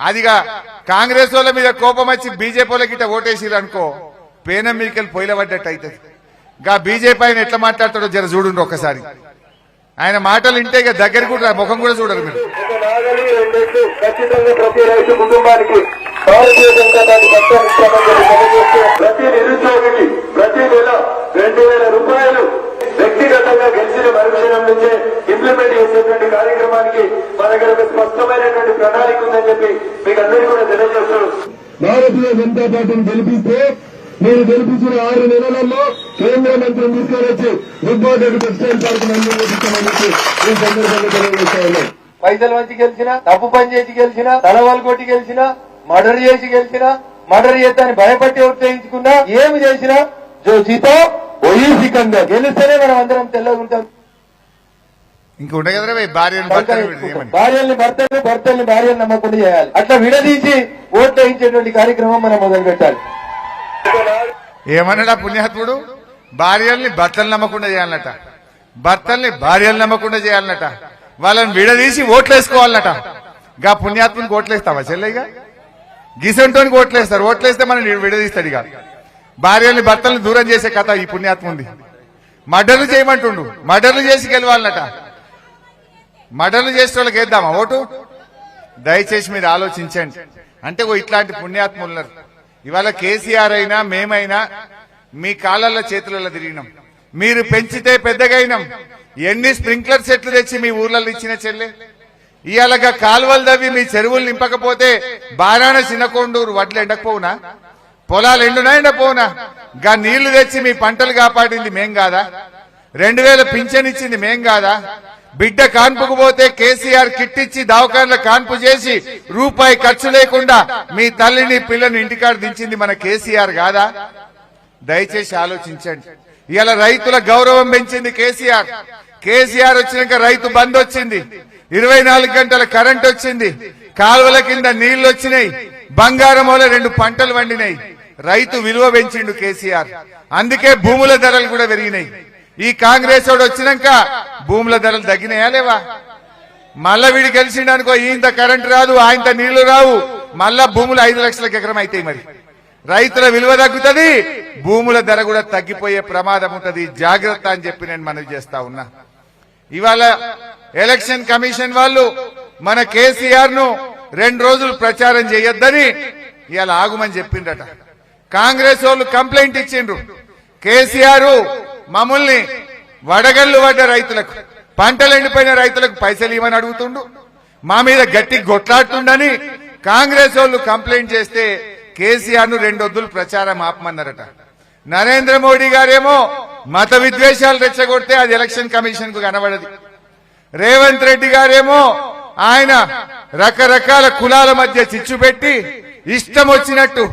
అదిగా కాంగ్రెస్ వాళ్ళ మీద కోపం వచ్చి బీజేపీ వాళ్ళకి ఇట్లా ఓటేసిరు అనుకో పేనం మీకెళ్ళి పొయ్యిల పడ్డట్టు అవుతుంది. గా బీజేపీ ఆయన ఎట్లా మాట్లాడతాడో జర చూడండి ఒక్కసారి. ఆయన మాటలు వింటే ఇక దగ్గర కూడా ముఖం కూడా చూడరు మీరు. ఖచ్చితంగా ప్రతి రైతు కుటుంబానికి భారతీయ జనతా పార్టీ ప్రతి నిరుద్యోగికి ప్రతి నెల 2000 రూపాయలు వ్యక్తిగతంగా గెలిచిన మరుక్షణం నుంచే ఇంప్లిమెంట్ చేసేటువంటి కార్యక్రమానికి మన దగ్గర ఒక స్పష్టమైనటువంటి ప్రణాళిక ఉందని చెప్పి మీకు అందరికీ కూడా తెలియజేస్తున్నాం. భారతీయ జనతా పార్టీని గెలిపిస్తే మీరు గెలిపించిన 6 నెలలలో కేంద్ర మంత్రిని తీసుకొని వచ్చి రుగ్బారెడ్డి టెక్స్టైల్ పార్క్ మంజూరు చెప్పి ఈ సందర్భంగా తెలియజేస్తా ఉన్నాం. పైసలు వచ్చి గెలిచినా, తప్పు పని చేసి గెలిచినా, తలవాలు కొట్టి గెలిచినా, మర్డర్ చేసి గెలిచినా, మర్డర్ చేస్తాని భయపట్టి ఉత్తేజించుకున్నా, ఏమి చేసినా జో జీతో ఓయి సికందర్ గెలిస్తేనే మనం అందరం తెల్లగా ఉంటాం. ఇంకా ఉండే కదా భార్యను భార్యల్ని భర్తలు, భర్తల్ని భార్యను నమ్మకుండా చేయాలి. అట్లా విడదీసి ఓట్లు వేయించేటువంటి కార్యక్రమం మనం మొదలు పెట్టాలి. ఏమన్నాడా పుణ్యాత్ముడు? భార్యల్ని భర్తలు నమ్మకుండా చేయాలన్నట, భర్తల్ని భార్యలు నమ్మకుండా చేయాలన్నట, వాళ్ళని విడదీసి ఓట్లేసుకోవాలన్నట. గా పుణ్యాత్మునికి ఓట్లేస్తావా చెల్లెగా? గిసంటోనికి ఓట్లేస్తారు. ఓట్లేస్తే మనం విడదీస్తాడు. ఇక భార్యల్ని భర్తల్ని దూరం చేసే కథ ఈ పుణ్యాత్ముంది. మర్డర్లు చేయమంటుండు, మర్డర్లు చేసి గెలవాలన్నట. మర్డర్లు చేసే వాళ్ళకి వేద్దామా ఓటు? దయచేసి మీరు ఆలోచించండి. అంటే ఇట్లాంటి పుణ్యాత్ములున్నారు. ఇవాళ కేసీఆర్ అయినా మేమైనా మీ కాళ్ళల్లో చేతులలో తిరిగినాం. మీరు పెంచితే పెద్దగైనాం. ఎన్ని స్ప్రింక్లర్ సెట్లు తెచ్చి మీ ఊర్లలో ఇచ్చిన చెల్లె. ఇవాళగా కాలువలు తవ్వి మీ చెరువులు నింపకపోతే బారాన చిన్నకొండూరు వడ్లు ఎండకపోవునా? పొలాలు ఎండునా ఎండపోవునా? గా నీళ్లు తెచ్చి మీ పంటలు కాపాడింది మేం కాదా? 2000 పింఛన్ ఇచ్చింది మేం కాదా? బిడ్డ కాన్పుకు పోతే కేసీఆర్ కిట్ ఇచ్చి దవాఖానలో కాన్పు చేసి రూపాయి ఖర్చు లేకుండా మీ తల్లిని పిల్లని ఇంటికాడ దించింది మన కేసీఆర్ కాదా? దయచేసి ఆలోచించండి. ఇవాళ రైతుల గౌరవం పెంచింది కేసీఆర్. కేసీఆర్ వచ్చినాక రైతు బంద్ వచ్చింది, 24 గంటల కరెంట్ వచ్చింది, కాలువల కింద నీళ్లు వచ్చినాయి, బంగారం వల్ల 2 పంటలు వండినాయి. రైతు విలువ పెంచిండు కేసీఆర్. అందుకే భూముల ధరలు కూడా పెరిగినాయి. ఈ కాంగ్రెస్ వాడు వచ్చినాక భూముల ధరలు తగ్గినాయా లేవా? మళ్ళా వీడు గెలిచిండనుకో ఇంత కరెంట్ రాదు, ఆయనత నీళ్లు రావు, మళ్ళా భూములు 5 లక్షలకు ఎకరం అవుతాయి. మరి రైతుల విలువ తగ్గుతుంది, భూముల ధర కూడా తగ్గిపోయే ప్రమాదం ఉంటది. జాగ్రత్త అని చెప్పి నేను మనవి చేస్తా ఉన్నా. ఇవాళ ఎలక్షన్ కమిషన్ వాళ్ళు మన కేసీఆర్ ను 2 రోజులు ప్రచారం చేయొద్దని ఇవాళ ఆగుమని చెప్పిండట. కాంగ్రెస్ వాళ్ళు కంప్లైంట్ ఇచ్చిండ్రు. కేసీఆర్ మమ్మల్ని వడగళ్లు పడ్డ రైతులకు, పంటలు ఎండిపోయిన రైతులకు పైసలు ఇవ్వని అడుగుతుండు, మా మీద గట్టి కొట్లాడుతుండని కాంగ్రెస్ వాళ్ళు కంప్లైంట్ చేస్తే కేసీఆర్ ను 2 రోజులు ప్రచారం ఆపమన్నారట. నరేంద్ర మోడీ గారేమో మత విద్వేషాలు రెచ్చగొడితే అది ఎలక్షన్ కమిషన్ కు కనబడది. రేవంత్ రెడ్డి గారేమో ఆయన రకరకాల కులాల మధ్య చిచ్చు పెట్టి ఇష్టం వచ్చినట్టు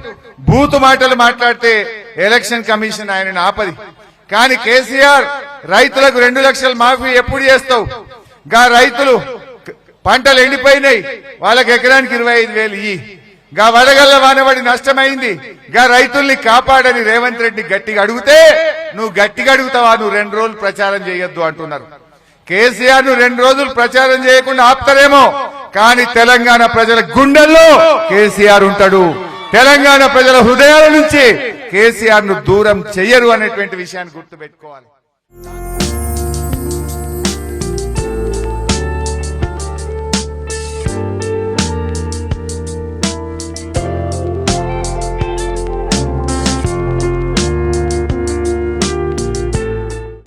బూతు మాటలు మాట్లాడితే ఎలక్షన్ కమిషన్ ఆయనను ఆపది. కానీ కేసీఆర్ రైతులకు 2 లక్షల మాఫీ ఎప్పుడు చేస్తావు? గా రైతులు పంటలు ఎండిపోయినాయి, వాళ్ళకి ఎకరానికి 25,000 ఇయ్యి. గా వడగళ్ల వానబడి నష్టమైంది, గా రైతుల్ని కాపాడని రేవంత్ రెడ్డి గట్టిగా అడిగితే నువ్వు గట్టిగా అడుగుతావా? నువ్వు 2 రోజులు ప్రచారం చేయొద్దు అంటున్నారు. కేసీఆర్ ను 2 రోజులు ప్రచారం చేయకుండా ఆపుతారేమో, కానీ తెలంగాణ ప్రజల గుండెల్లో కేసీఆర్ ఉంటాడు. తెలంగాణ ప్రజల హృదయాల నుంచి కేసీఆర్ ను దూరం చెయ్యరు అనేటువంటి విషయాన్ని గుర్తుపెట్టుకోవాలి.